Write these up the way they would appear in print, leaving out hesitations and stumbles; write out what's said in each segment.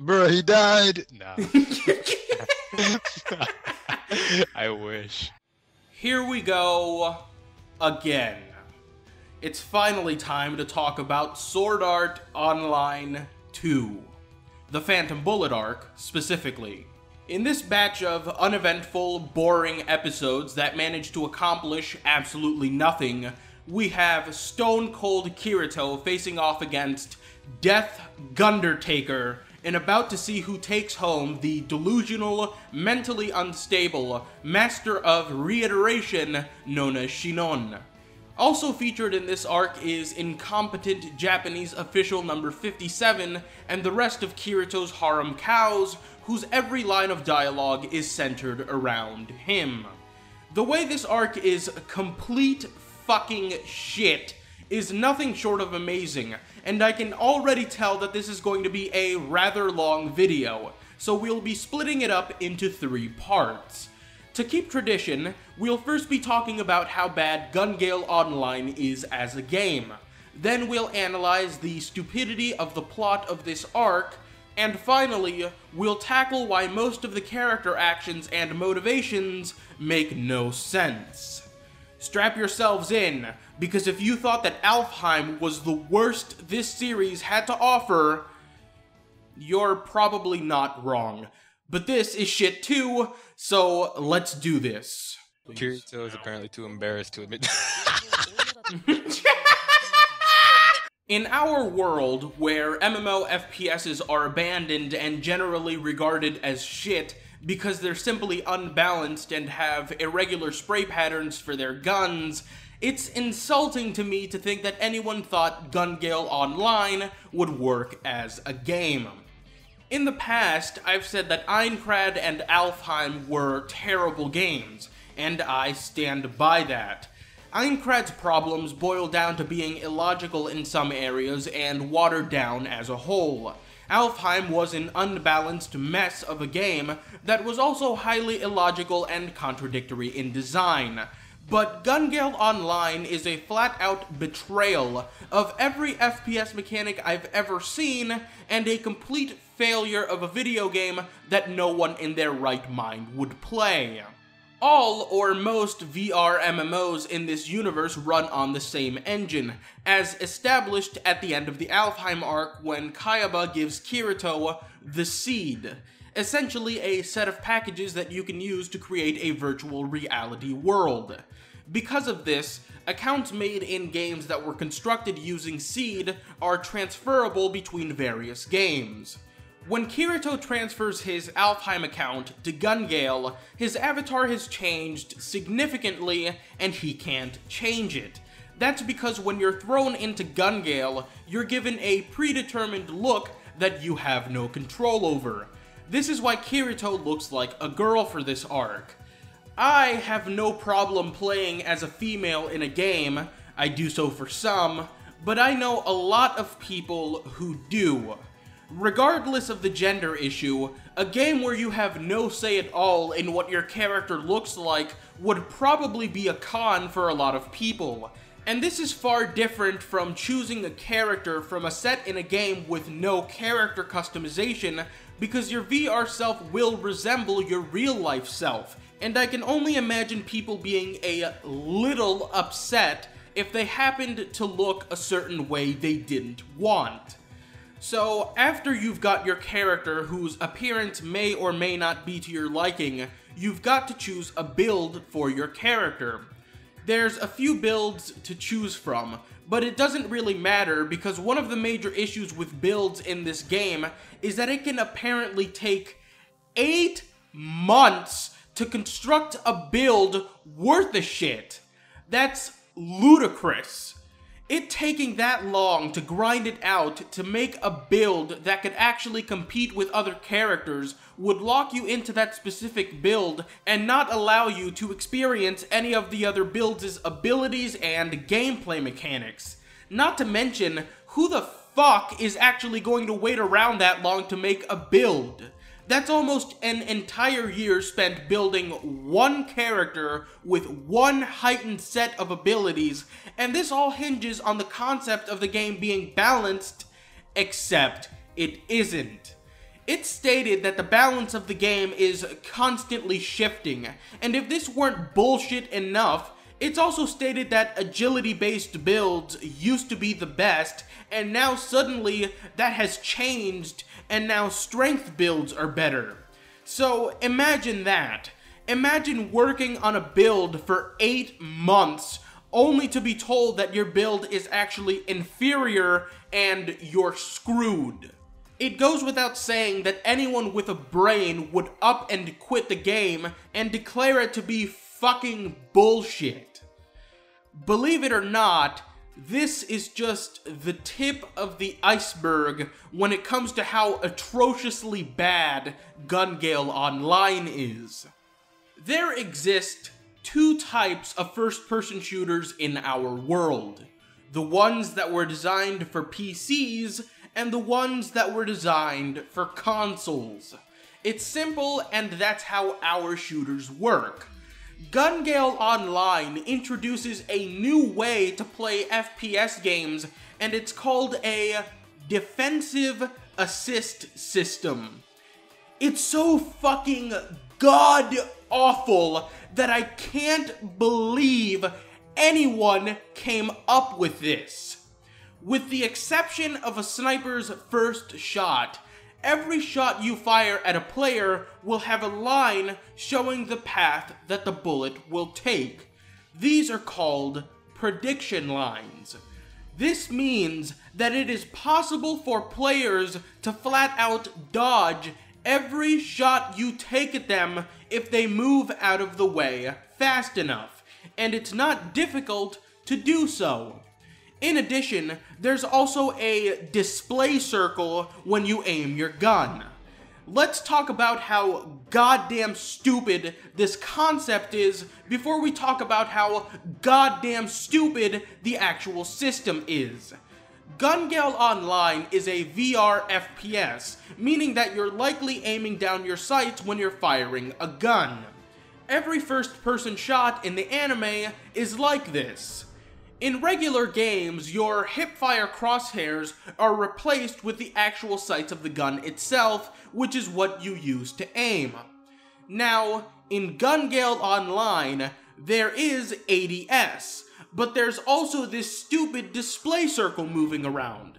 Bro, he died. Nah. I wish. Here we go again. It's finally time to talk about Sword Art Online 2. The Phantom Bullet arc, specifically. In this batch of uneventful, boring episodes that manage to accomplish absolutely nothing, we have Stone Cold Kirito facing off against Death Gundertaker, and about to see who takes home the delusional, mentally unstable master of reiteration known as Sinon. Also featured in this arc is incompetent Japanese official number 57 and the rest of Kirito's harem cows, whose every line of dialogue is centered around him. The way this arc is complete fucking shit is nothing short of amazing, and I can already tell that this is going to be a rather long video, so we'll be splitting it up into 3 parts. To keep tradition, we'll first be talking about how bad Gun Gale Online is as a game. Then we'll analyze the stupidity of the plot of this arc, and finally, we'll tackle why most of the character actions and motivations make no sense. Strap yourselves in, because if you thought that Alfheim was the worst this series had to offer, you're probably not wrong. But this is shit too, so let's do this. Kirito is apparently too embarrassed to admit. In our world, where MMO FPSs are abandoned and generally regarded as shit because they're simply unbalanced and have irregular spray patterns for their guns, it's insulting to me to think that anyone thought Gun Gale Online would work as a game. In the past, I've said that Aincrad and Alfheim were terrible games, and I stand by that. Aincrad's problems boil down to being illogical in some areas and watered down as a whole. Alfheim was an unbalanced mess of a game that was also highly illogical and contradictory in design. But Gun Gale Online is a flat-out betrayal of every FPS mechanic I've ever seen, and a complete failure of a video game that no one in their right mind would play. All or most VR MMOs in this universe run on the same engine, as established at the end of the Alfheim arc when Kayaba gives Kirito the Seed, essentially a set of packages that you can use to create a virtual reality world. Because of this, accounts made in games that were constructed using Seed are transferable between various games. When Kirito transfers his Alfheim account to Gun Gale, his avatar has changed significantly and he can't change it. That's because when you're thrown into Gun Gale, you're given a predetermined look that you have no control over. This is why Kirito looks like a girl for this arc. I have no problem playing as a female in a game, I do so for some, but I know a lot of people who do. Regardless of the gender issue, a game where you have no say at all in what your character looks like would probably be a con for a lot of people. And this is far different from choosing a character from a set in a game with no character customization, because your VR self will resemble your real-life self, and I can only imagine people being a little upset if they happened to look a certain way they didn't want. So, after you've got your character whose appearance may or may not be to your liking, you've got to choose a build for your character. There's a few builds to choose from, but it doesn't really matter because one of the major issues with builds in this game is that it can apparently take 8 months to construct a build worth a shit. That's ludicrous. It taking that long to grind it out to make a build that could actually compete with other characters would lock you into that specific build and not allow you to experience any of the other builds' abilities and gameplay mechanics. Not to mention, who the fuck is actually going to wait around that long to make a build? That's almost an entire year spent building one character with one heightened set of abilities, and this all hinges on the concept of the game being balanced, except it isn't. It stated that the balance of the game is constantly shifting, and if this weren't bullshit enough, it's also stated that agility-based builds used to be the best, and now suddenly that has changed, and now strength builds are better. So imagine that. Imagine working on a build for 8 months, only to be told that your build is actually inferior and you're screwed. It goes without saying that anyone with a brain would up and quit the game and declare it to be fucking bullshit. Believe it or not, this is just the tip of the iceberg when it comes to how atrociously bad Gun Gale Online is. There exist 2 types of first-person shooters in our world. The ones that were designed for PCs and the ones that were designed for consoles. It's simple, and that's how our shooters work. Gun Gale Online introduces a new way to play FPS games, and it's called a defensive assist system. It's so fucking god-awful that I can't believe anyone came up with this. With the exception of a sniper's first shot, every shot you fire at a player will have a line showing the path that the bullet will take. These are called prediction lines. This means that it is possible for players to flat out dodge every shot you take at them if they move out of the way fast enough, and it's not difficult to do so. In addition, there's also a display circle when you aim your gun. Let's talk about how goddamn stupid this concept is before we talk about how goddamn stupid the actual system is. Gun Gale Online is a VR FPS, meaning that you're likely aiming down your sights when you're firing a gun. Every first-person shot in the anime is like this. In regular games, your hipfire crosshairs are replaced with the actual sights of the gun itself, which is what you use to aim. Now, in Gun Gale Online, there is ADS, but there's also this stupid display circle moving around.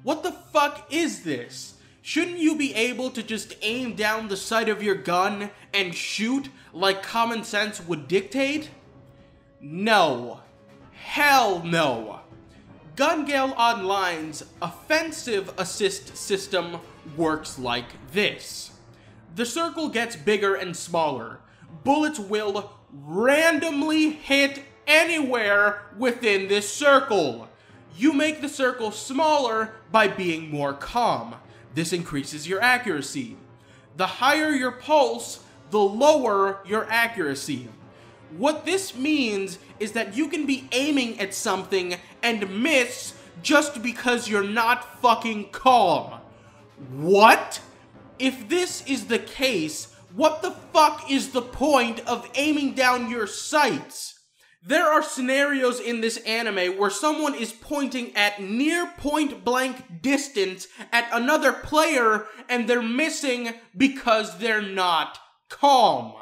What the fuck is this? Shouldn't you be able to just aim down the sight of your gun and shoot like common sense would dictate? No. Hell no! Gun Gale Online's offensive assist system works like this. The circle gets bigger and smaller. Bullets will randomly hit anywhere within this circle. You make the circle smaller by being more calm. This increases your accuracy. The higher your pulse, the lower your accuracy. What this means is that you can be aiming at something and miss just because you're not fucking calm. What? If this is the case, what the fuck is the point of aiming down your sights? There are scenarios in this anime where someone is pointing at near point blank distance at another player and they're missing because they're not calm.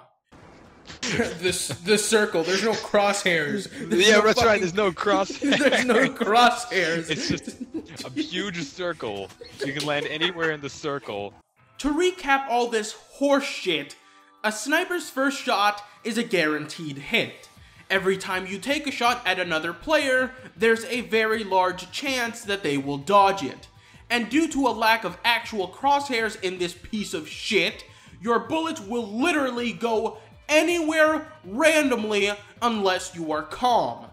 The circle, there's no crosshairs. That's right, there's no crosshairs. There's no crosshairs. It's just a huge circle. You can land anywhere in the circle. To recap all this horse shit, a sniper's first shot is a guaranteed hit. Every time you take a shot at another player, there's a very large chance that they will dodge it. And due to a lack of actual crosshairs in this piece of shit, your bullets will literally go anywhere randomly unless you are calm.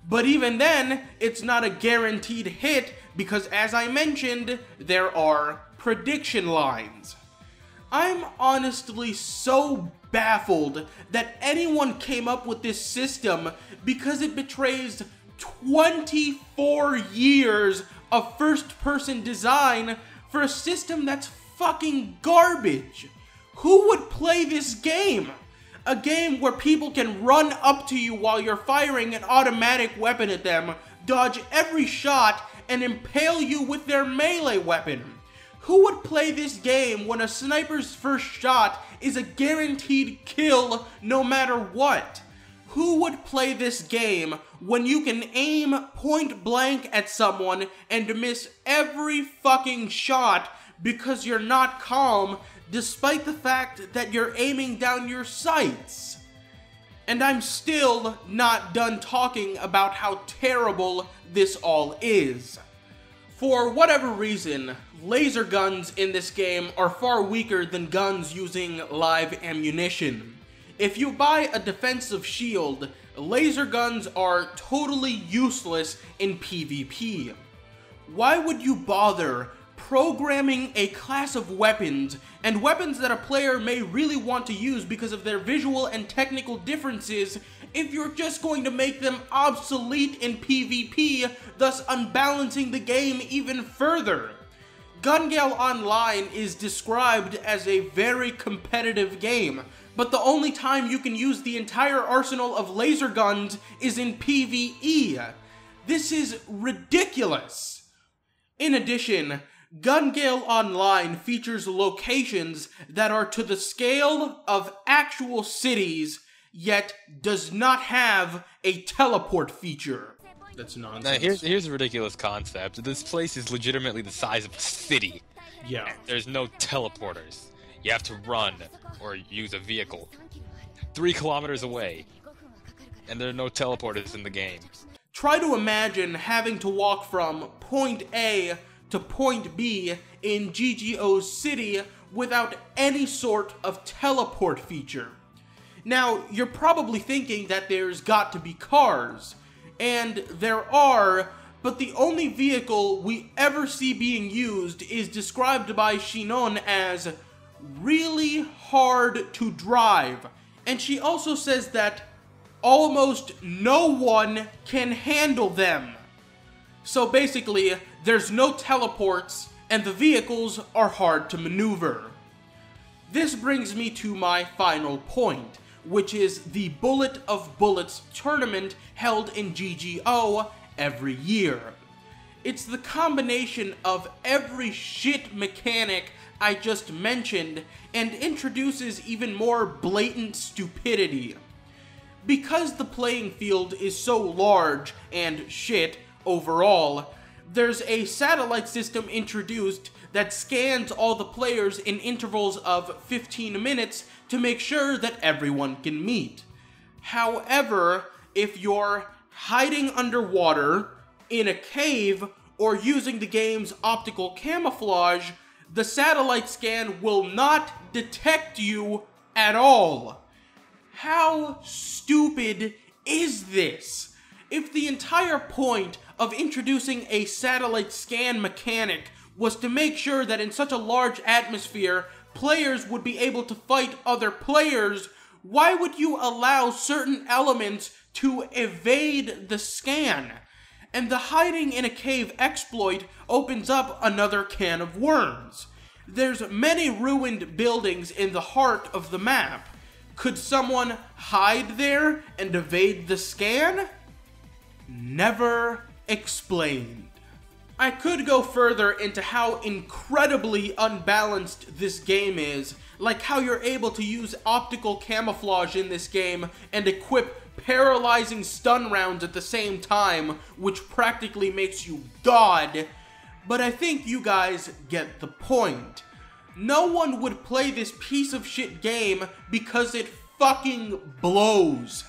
But even then, it's not a guaranteed hit because, as I mentioned, there are prediction lines. I'm honestly so baffled that anyone came up with this system because it betrays 24 years of first-person design for a system that's fucking garbage. Who would play this game? A game where people can run up to you while you're firing an automatic weapon at them, dodge every shot, and impale you with their melee weapon. Who would play this game when a sniper's first shot is a guaranteed kill no matter what? Who would play this game when you can aim point blank at someone and miss every fucking shot because you're not calm, despite the fact that you're aiming down your sights? And I'm still not done talking about how terrible this all is. For whatever reason, laser guns in this game are far weaker than guns using live ammunition. If you buy a defensive shield, laser guns are totally useless in PvP. Why would you bother programming a class of weapons, and weapons that a player may really want to use because of their visual and technical differences, if you're just going to make them obsolete in PvP, thus unbalancing the game even further? Gun Gale Online is described as a very competitive game, but the only time you can use the entire arsenal of laser guns is in PvE. This is ridiculous. In addition, Gun Gale Online features locations that are to the scale of actual cities, yet does not have a teleport feature. That's nonsense. Now here's a ridiculous concept. This place is legitimately the size of a city. Yeah. There's no teleporters. You have to run or use a vehicle 3 kilometers away, and there are no teleporters in the game. Try to imagine having to walk from point A to point B in GGO's city without any sort of teleport feature. Now, you're probably thinking that there's got to be cars, and there are, but the only vehicle we ever see being used is described by Sinon as really hard to drive, and she also says that almost no one can handle them. So basically, there's no teleports, and the vehicles are hard to maneuver. This brings me to my final point, which is the Bullet of Bullets tournament held in GGO every year. It's the combination of every shit mechanic I just mentioned and introduces even more blatant stupidity. Because the playing field is so large and shit overall, there's a satellite system introduced that scans all the players in intervals of 15 minutes to make sure that everyone can meet. However, if you're hiding underwater, in a cave, or using the game's optical camouflage, the satellite scan will not detect you at all. How stupid is this? If the entire point of introducing a satellite scan mechanic was to make sure that in such a large atmosphere, players would be able to fight other players, why would you allow certain elements to evade the scan? And the hiding in a cave exploit opens up another can of worms. There's many ruined buildings in the heart of the map. Could someone hide there and evade the scan? Never explained. I could go further into how incredibly unbalanced this game is, like how you're able to use optical camouflage in this game and equip paralyzing stun rounds at the same time, which practically makes you God, but I think you guys get the point. No one would play this piece of shit game because it fucking blows.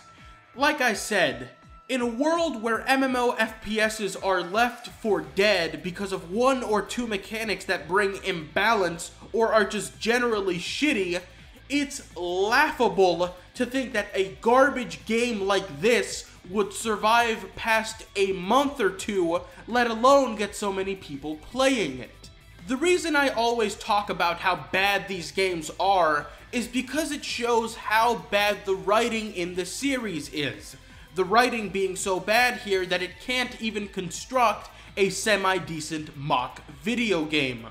Like I said, in a world where MMO FPSs are left for dead because of one or two mechanics that bring imbalance or are just generally shitty, it's laughable to think that a garbage game like this would survive past a month or two, let alone get so many people playing it. The reason I always talk about how bad these games are is because it shows how bad the writing in the series is. The writing being so bad here that it can't even construct a semi-decent mock video game.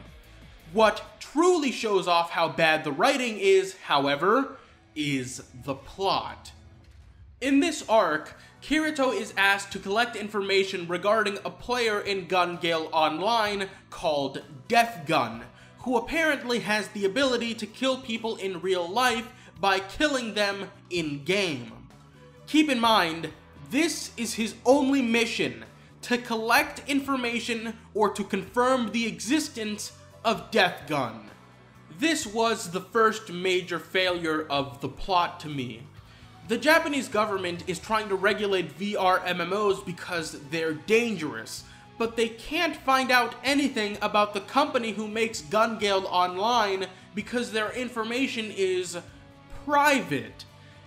What truly shows off how bad the writing is, however, is the plot. In this arc, Kirito is asked to collect information regarding a player in Gun Gale Online called Death Gun, who apparently has the ability to kill people in real life by killing them in-game. Keep in mind, this is his only mission, to collect information or to confirm the existence of Death Gun. This was the first major failure of the plot to me. The Japanese government is trying to regulate VR MMOs because they're dangerous, but they can't find out anything about the company who makes Gun Gale Online because their information is private.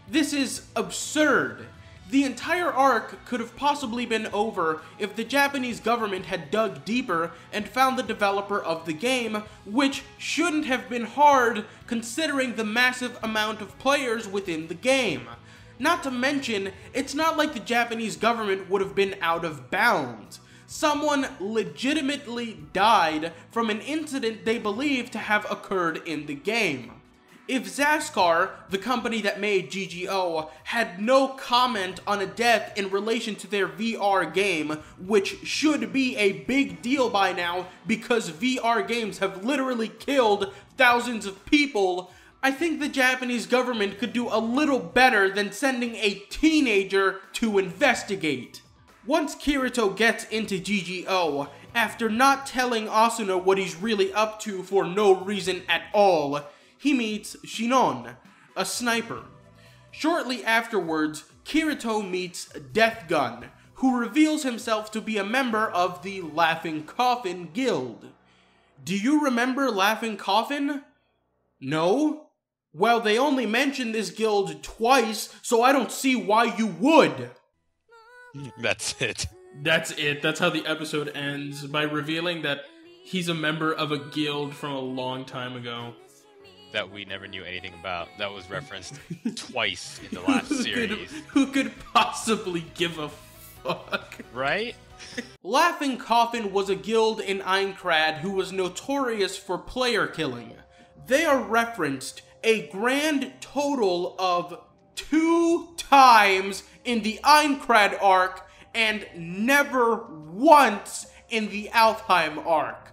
This is absurd. The entire arc could have possibly been over if the Japanese government had dug deeper and found the developer of the game, which shouldn't have been hard considering the massive amount of players within the game. Not to mention, it's not like the Japanese government would have been out of bounds. Someone legitimately died from an incident they believe to have occurred in the game. If Zaskar, the company that made GGO, had no comment on a death in relation to their VR game, which should be a big deal by now because VR games have literally killed thousands of people, I think the Japanese government could do a little better than sending a teenager to investigate. Once Kirito gets into GGO, after not telling Asuna what he's really up to for no reason at all, he meets Sinon, a sniper. Shortly afterwards, Kirito meets Death Gun, who reveals himself to be a member of the Laughing Coffin Guild. Do you remember Laughing Coffin? No? Well, they only mention this guild twice, so I don't see why you would. That's it. That's it. That's how the episode ends, by revealing that he's a member of a guild from a long time ago. That we never knew anything about. That was referenced twice in the last series. Who could possibly give a fuck? Right? Laughing Coffin was a guild in Aincrad who was notorious for player killing. They are referenced a grand total of 2 times in the Aincrad arc and never once in the Alfheim arc.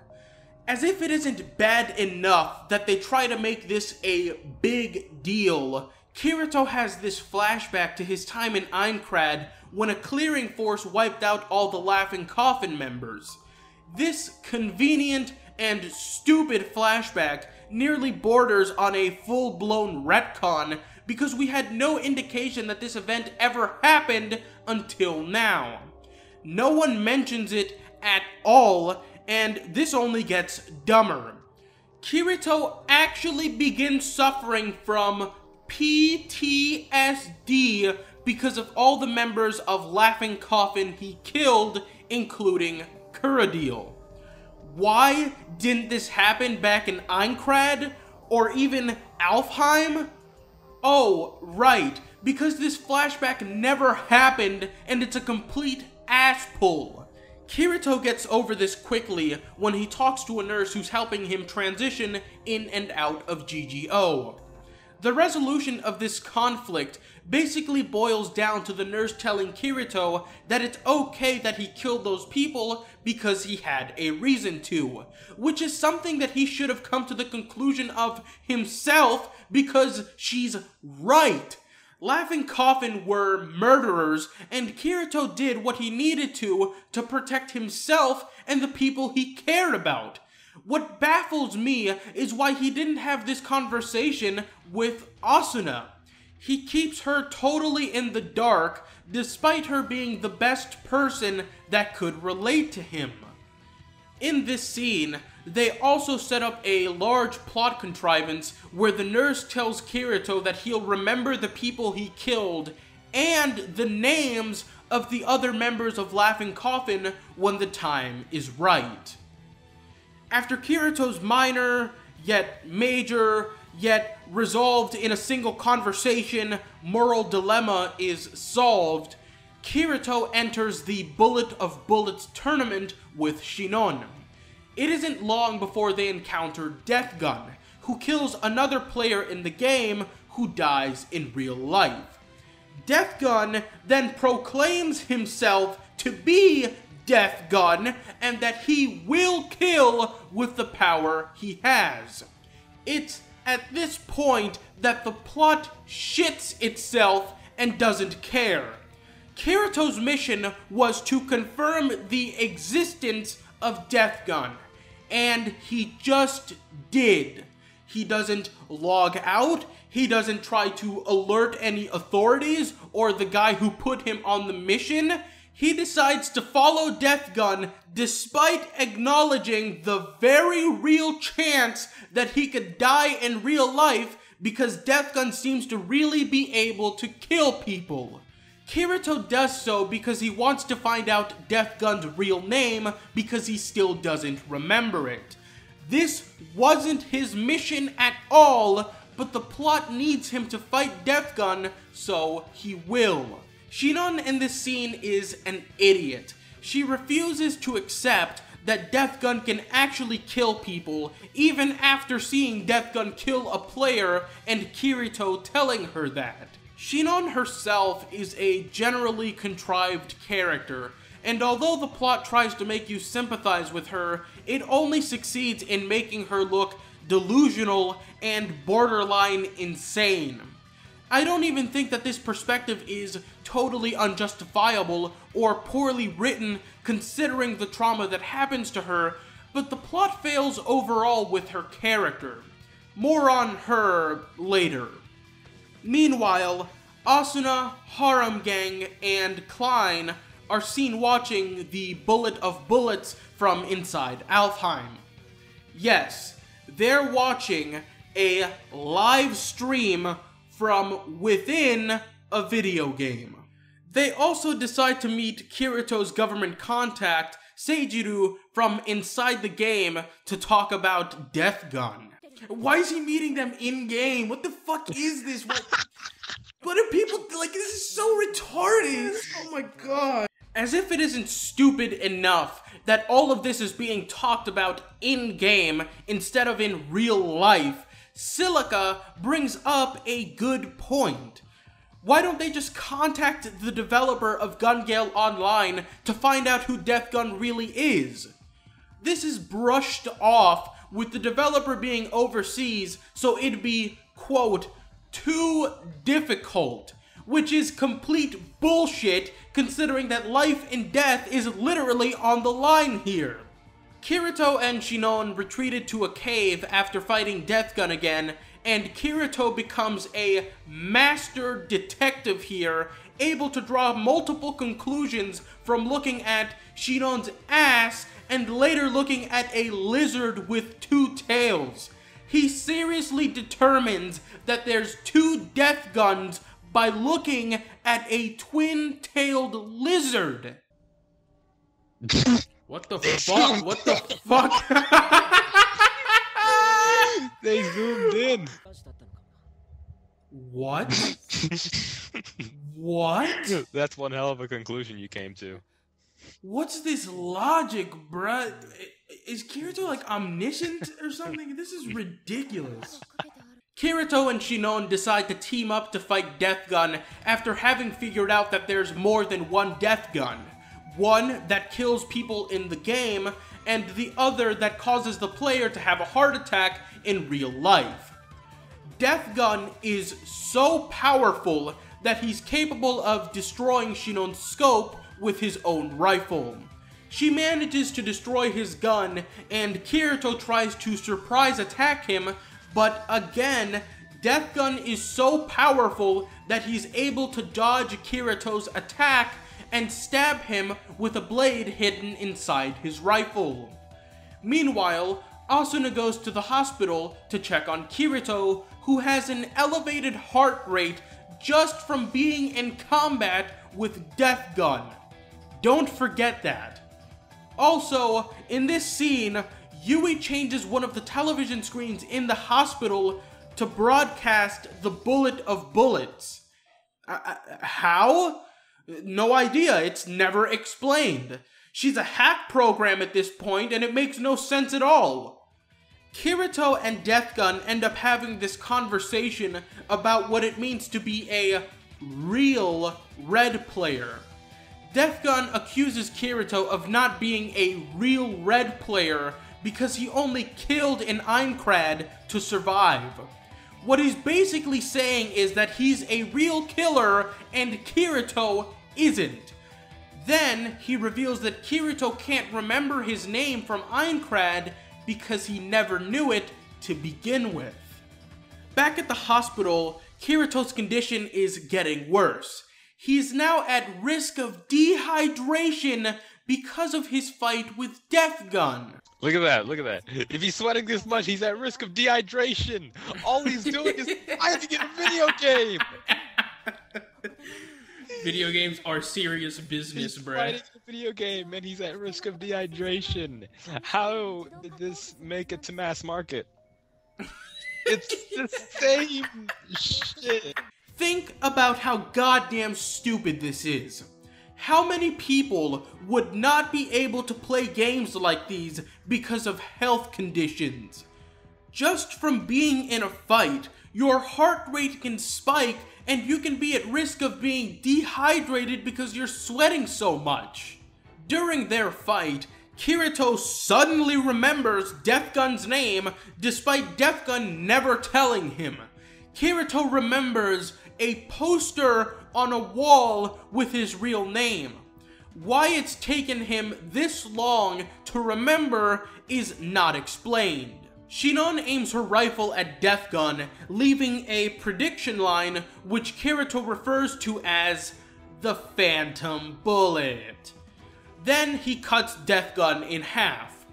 As if it isn't bad enough that they try to make this a big deal, Kirito has this flashback to his time in Aincrad when a clearing force wiped out all the Laughing Coffin members. This convenient and stupid flashback nearly borders on a full-blown retcon because we had no indication that this event ever happened until now. No one mentions it at all, and this only gets dumber. Kirito actually begins suffering from PTSD because of all the members of Laughing Coffin he killed, including Kirito. Why didn't this happen back in Aincrad, or even Alfheim? Oh, right, because this flashback never happened, and it's a complete ass pull. Kirito gets over this quickly when he talks to a nurse who's helping him transition in and out of GGO. The resolution of this conflict basically boils down to the nurse telling Kirito that it's okay that he killed those people because he had a reason to, which is something that he should have come to the conclusion of himself because she's right. Laughing Coffin were murderers, and Kirito did what he needed to protect himself and the people he cared about. What baffles me is why he didn't have this conversation with Asuna. He keeps her totally in the dark, despite her being the best person that could relate to him. In this scene, they also set up a large plot contrivance where the nurse tells Kirito that he'll remember the people he killed and the names of the other members of Laughing Coffin when the time is right. After Kirito's minor, yet major, yet resolved in a single conversation moral dilemma is solved, Kirito enters the Bullet of Bullets tournament with Sinon. It isn't long before they encounter Death Gun, who kills another player in the game who dies in real life. Death Gun then proclaims himself to be Death Gun, and that he will kill with the power he has. It's at this point that the plot shits itself and doesn't care. Kirito's mission was to confirm the existence of Death Gun, and he just did. He doesn't log out, he doesn't try to alert any authorities or the guy who put him on the mission. He decides to follow Death Gun despite acknowledging the very real chance that he could die in real life because Death Gun seems to really be able to kill people. Kirito does so because he wants to find out Death Gun's real name because he still doesn't remember it. This wasn't his mission at all, but the plot needs him to fight Death Gun, so he will. Sinon in this scene is an idiot. She refuses to accept that Death Gun can actually kill people, even after seeing Death Gun kill a player and Kirito telling her that. Sinon herself is a generally contrived character, and although the plot tries to make you sympathize with her, it only succeeds in making her look delusional and borderline insane. I don't even think that this perspective is totally unjustifiable or poorly written considering the trauma that happens to her, but the plot fails overall with her character. More on her later. Meanwhile, Asuna, Harem Gang, and Klein are seen watching the Bullet of Bullets from inside Alfheim. Yes, they're watching a live stream from within a video game. They also decide to meet Kirito's government contact, Seijiru, from inside the game to talk about Death Gun. Why is he meeting them in-game? What the fuck is this? What are people, like, this is so retarded. Oh my god. As if it isn't stupid enough that all of this is being talked about in-game instead of in real life, Silica brings up a good point. Why don't they just contact the developer of Gun Gale Online to find out who Death Gun really is? This is brushed off with the developer being overseas, so it'd be, quote, too difficult, which is complete bullshit considering that life and death is literally on the line here. Kirito and Sinon retreated to a cave after fighting Death Gun again, and Kirito becomes a master detective here, able to draw multiple conclusions from looking at Sinon's ass and later looking at a lizard with two tails. He seriously determines that there's two Death Guns by looking at a twin-tailed lizard. What the fuck? What the fuck? They zoomed in. What? What? That's one hell of a conclusion you came to. What's this logic, bruh? Is Kirito like omniscient or something? This is ridiculous. Kirito and Sinon decide to team up to fight Death Gun after having figured out that there's more than one Death Gun. One that kills people in the game, and the other that causes the player to have a heart attack in real life. Death Gun is so powerful that he's capable of destroying Sinon's scope with his own rifle. She manages to destroy his gun, and Kirito tries to surprise attack him, but again, Death Gun is so powerful that he's able to dodge Kirito's attack and stab him with a blade hidden inside his rifle. Meanwhile, Asuna goes to the hospital to check on Kirito, who has an elevated heart rate just from being in combat with Death Gun. Don't forget that. Also, in this scene, Yui changes one of the television screens in the hospital to broadcast the Bullet of Bullets. How? No idea, it's never explained. She's a hack program at this point, and it makes no sense at all. Kirito and Death Gun end up having this conversation about what it means to be a real red player. Death Gun accuses Kirito of not being a real red player because he only killed an Aincrad to survive. What he's basically saying is that he's a real killer and Kirito isn't. Then he reveals that Kirito can't remember his name from Aincrad because he never knew it to begin with. Back at the hospital, Kirito's condition is getting worse. He's now at risk of dehydration because of his fight with Death Gun. Look at that, look at that. If he's sweating this much, he's at risk of dehydration. All he's doing is trying to get a video game. Video games are serious business, bruh. He's fighting a video game and he's at risk of dehydration. How did this make it to mass market? It's the same shit. Think about how goddamn stupid this is. How many people would not be able to play games like these because of health conditions? Just from being in a fight, your heart rate can spike and you can be at risk of being dehydrated because you're sweating so much. During their fight, Kirito suddenly remembers Death Gun's name despite Death Gun never telling him. Kirito remembers a poster on a wall with his real name. Why it's taken him this long to remember is not explained. Sinon aims her rifle at Death Gun, leaving a prediction line which Kirito refers to as the Phantom Bullet. Then he cuts Death Gun in half.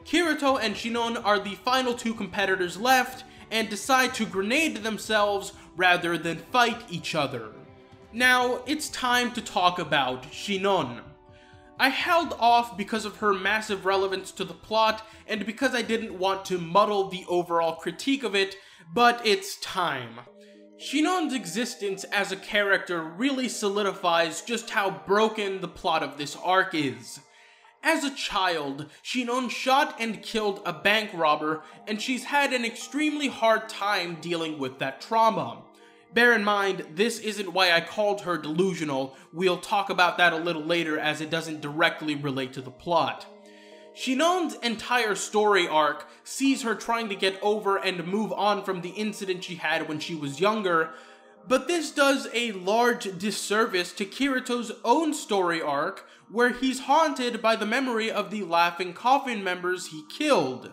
Kirito and Sinon are the final two competitors left and decide to grenade themselves rather than fight each other. Now, it's time to talk about Sinon. I held off because of her massive relevance to the plot and because I didn't want to muddle the overall critique of it, but it's time. Sinon's existence as a character really solidifies just how broken the plot of this arc is. As a child, Sinon shot and killed a bank robber, and she's had an extremely hard time dealing with that trauma. Bear in mind, this isn't why I called her delusional. We'll talk about that a little later as it doesn't directly relate to the plot. Sinon's entire story arc sees her trying to get over and move on from the incident she had when she was younger, but this does a large disservice to Kirito's own story arc, where he's haunted by the memory of the Laughing Coffin members he killed.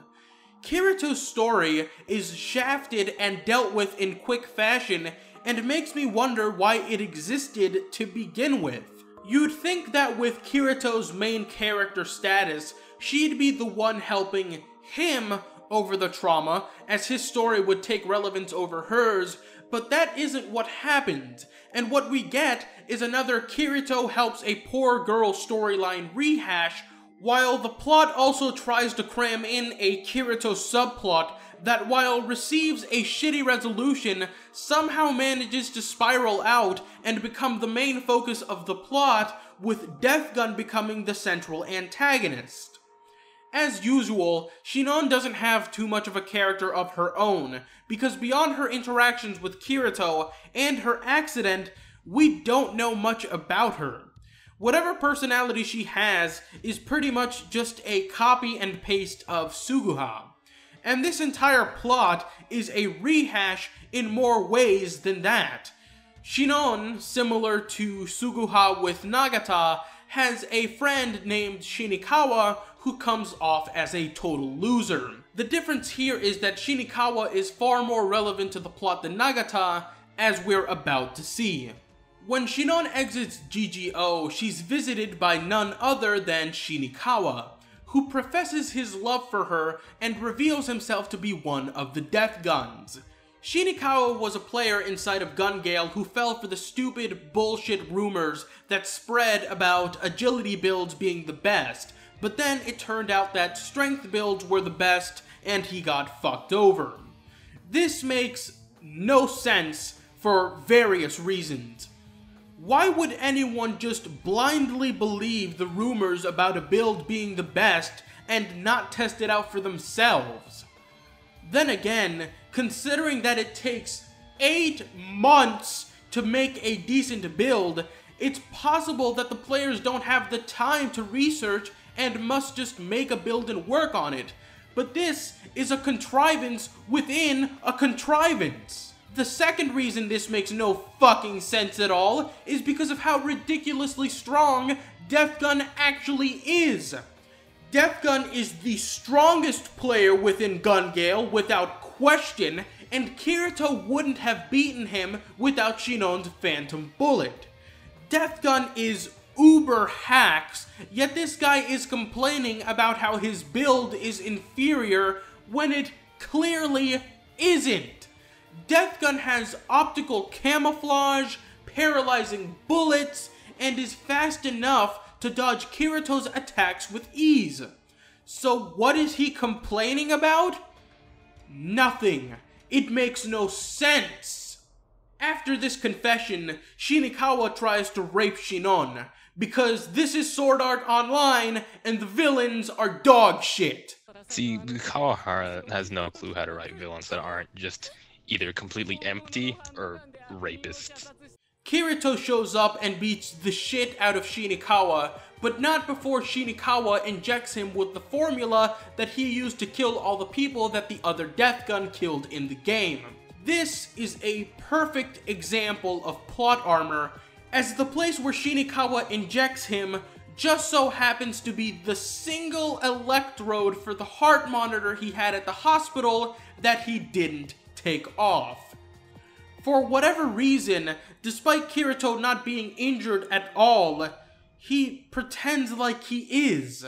Kirito's story is shafted and dealt with in quick fashion, and makes me wonder why it existed to begin with. You'd think that with Kirito's main character status, she'd be the one helping him over the trauma, as his story would take relevance over hers, but that isn't what happened, and what we get is another Kirito helps a poor girl storyline rehash, while the plot also tries to cram in a Kirito subplot that, while receives a shitty resolution, somehow manages to spiral out and become the main focus of the plot, with Death Gun becoming the central antagonist. As usual, Sinon doesn't have too much of a character of her own, because beyond her interactions with Kirito and her accident, we don't know much about her. Whatever personality she has is pretty much just a copy and paste of Suguha. And this entire plot is a rehash in more ways than that. Sinon, similar to Suguha with Nagata, has a friend named Sheena Kawa who comes off as a total loser. The difference here is that Sheena Kawa is far more relevant to the plot than Nagata, as we're about to see. When Sinon exits GGO, she's visited by none other than Sheena Kawa, who professes his love for her and reveals himself to be one of the Death Guns. Sheena Kawa was a player inside of Gun Gale who fell for the stupid bullshit rumors that spread about agility builds being the best, but then it turned out that strength builds were the best and he got fucked over. This makes no sense for various reasons. Why would anyone just blindly believe the rumors about a build being the best and not test it out for themselves? Then again, considering that it takes 8 months to make a decent build, It's possible that the players don't have the time to research and must just make a build and work on it. But this is a contrivance within a contrivance. The second reason this makes no fucking sense at all is because of how ridiculously strong Death Gun actually is. Death Gun is the strongest player within Gun Gale without question, and Kirito wouldn't have beaten him without Shinon's Phantom Bullet. Death Gun is uber hacks, yet this guy is complaining about how his build is inferior when it clearly isn't. Death Gun has optical camouflage, paralyzing bullets, and is fast enough to dodge Kirito's attacks with ease. So what is he complaining about? Nothing. It makes no sense. After this confession, Sheena Kawa tries to rape Sinon, because this is Sword Art Online, and the villains are dog shit. See, Kawahara has no clue how to write villains that aren't just either completely empty or rapists. Kirito shows up and beats the shit out of Sheena Kawa, but not before Sheena Kawa injects him with the formula that he used to kill all the people that the other Death Gun killed in the game. This is a perfect example of plot armor, as the place where Sheena Kawa injects him just so happens to be the single electrode for the heart monitor he had at the hospital that he didn't take off. For whatever reason, despite Kirito not being injured at all, he pretends like he is.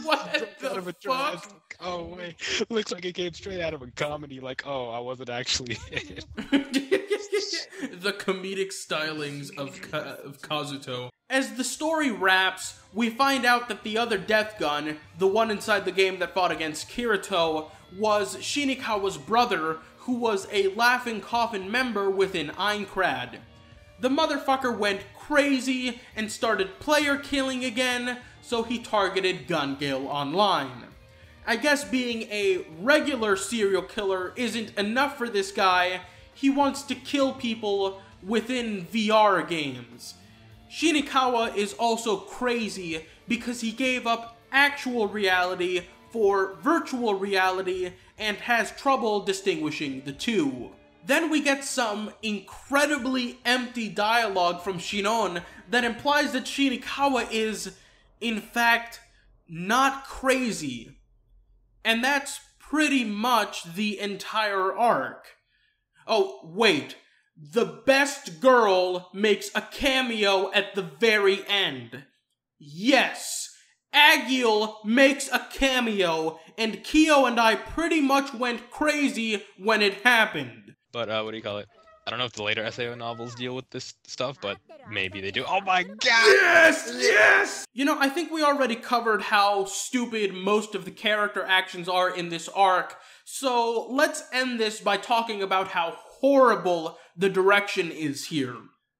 What the fuck? Oh wait, looks like it came straight out of a comedy, like, oh, I wasn't actually it. The comedic stylings of Kazuto. As the story wraps, we find out that the other Death Gun, the one inside the game that fought against Kirito, was Sheena Kawa's brother, who was a Laughing Coffin member within Aincrad. The motherfucker went crazy and started player killing again, so he targeted Gun Gale Online. I guess being a regular serial killer isn't enough for this guy. He wants to kill people within VR games. Sheena Kawa is also crazy because he gave up actual reality for virtual reality and has trouble distinguishing the two. Then we get some incredibly empty dialogue from Sinon that implies that Sheena Kawa is, in fact, not crazy. And that's pretty much the entire arc. Oh, wait. The best girl makes a cameo at the very end. Yes, Agiel makes a cameo, and Kyo and I pretty much went crazy when it happened. But, what do you call it? I don't know if the later SAO novels deal with this stuff, but maybe they do. Oh my god! Yes! Yes! You know, I think we already covered how stupid most of the character actions are in this arc, so let's end this by talking about how horrible the direction is here.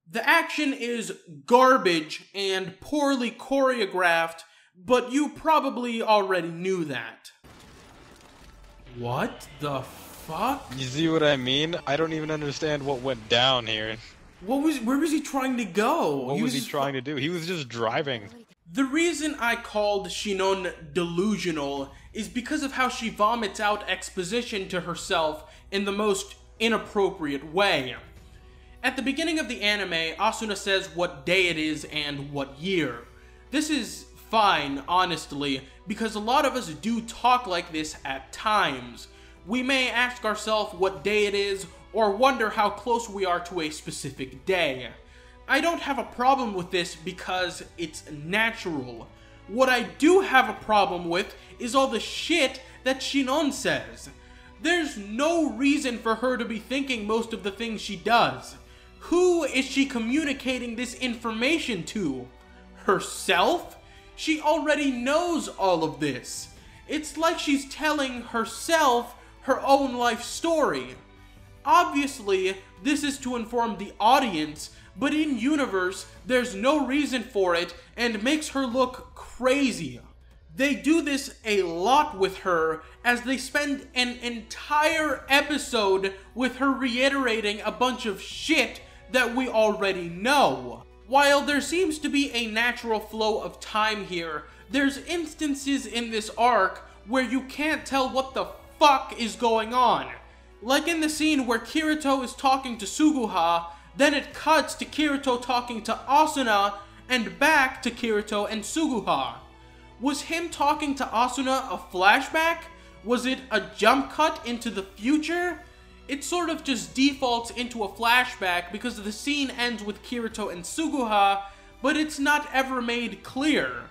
The action is garbage and poorly choreographed, but you probably already knew that. What the fuck? You see what I mean? I don't even understand what went down here. Where was he trying to go? What was he trying to do? He was just driving. The reason I called Sinon delusional is because of how she vomits out exposition to herself in the most inappropriate way. At the beginning of the anime, Asuna says what day it is and what year. This is fine, honestly, because a lot of us do talk like this at times. We may ask ourselves what day it is, or wonder how close we are to a specific day. I don't have a problem with this because it's natural. What I do have a problem with is all the shit that Sinon says. There's no reason for her to be thinking most of the things she does. Who is she communicating this information to? Herself? She already knows all of this. It's like she's telling herself her own life story. Obviously, this is to inform the audience, but in universe, there's no reason for it and makes her look crazy. They do this a lot with her, as they spend an entire episode with her reiterating a bunch of shit that we already know. While there seems to be a natural flow of time here, there's instances in this arc where you can't tell what the fuck is going on. Like in the scene where Kirito is talking to Suguha, then it cuts to Kirito talking to Asuna, and back to Kirito and Suguha. Was him talking to Asuna a flashback? Was it a jump cut into the future? It sort of just defaults into a flashback because the scene ends with Kirito and Suguha, but it's not ever made clear.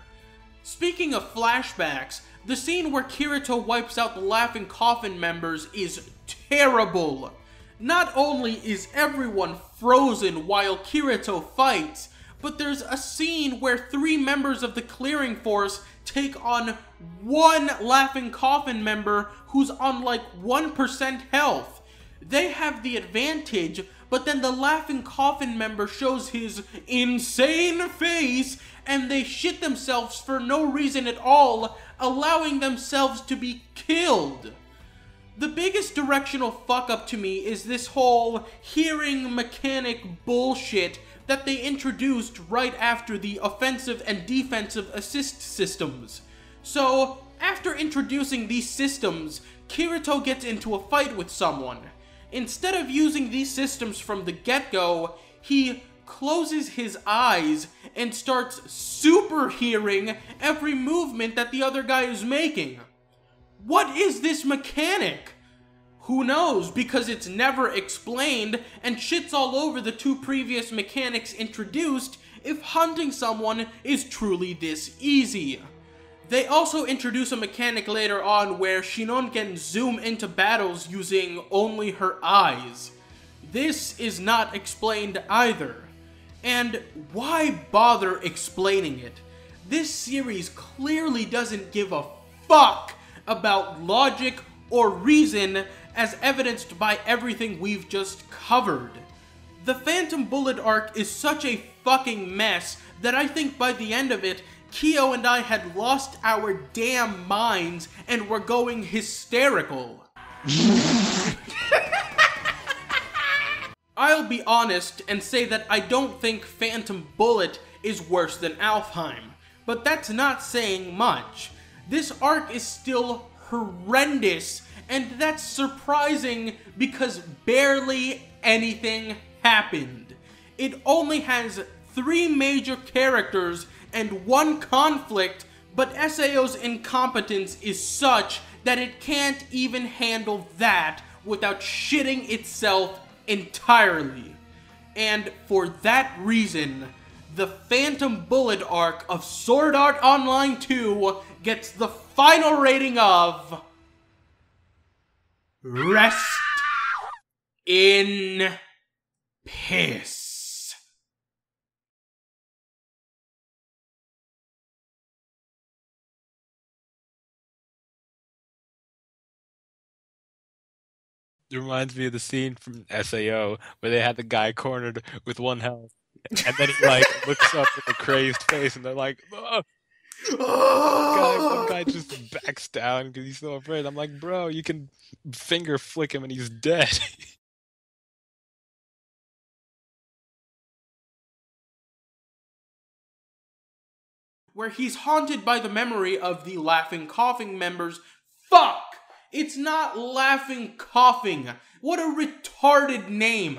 Speaking of flashbacks, the scene where Kirito wipes out the Laughing Coffin members is terrible. Not only is everyone frozen while Kirito fights, but there's a scene where 3 members of the clearing force take on one Laughing Coffin member who's on like 1% health. They have the advantage, but then the Laughing Coffin member shows his insane face and they shit themselves for no reason at all, allowing themselves to be killed. The biggest directional fuck up to me is this whole hearing mechanic bullshit that they introduced right after the offensive and defensive assist systems. So, after introducing these systems, Kirito gets into a fight with someone. Instead of using these systems from the get-go, he closes his eyes and starts super hearing every movement that the other guy is making. What is this mechanic? Who knows, because it's never explained and shits all over the 2 previous mechanics introduced if hunting someone is truly this easy. They also introduce a mechanic later on where Sinon can zoom into battles using only her eyes. This is not explained either. And why bother explaining it? This series clearly doesn't give a fuck about logic or reason, as evidenced by everything we've just covered. The Phantom Bullet arc is such a fucking mess that I think by the end of it, Kyo and I had lost our damn minds and were going hysterical. I'll be honest and say that I don't think Phantom Bullet is worse than Alfheim, but that's not saying much. This arc is still horrendous, and that's surprising because barely anything happened. It only has 3 major characters and 1 conflict, but SAO's incompetence is such that it can't even handle that without shitting itself entirely. And for that reason, the Phantom Bullet arc of Sword Art Online 2 gets the final rating of Rest in Piss. It reminds me of the scene from SAO where they had the guy cornered with 1 health, and then he like looks up with a crazed face, and they're like, "Oh." One guy just backs down because he's so afraid. I'm like, bro, you can finger flick him and he's dead. Where he's haunted by the memory of the Laughing Coughing members. Fuck! It's not Laughing Coughing. What a retarded name.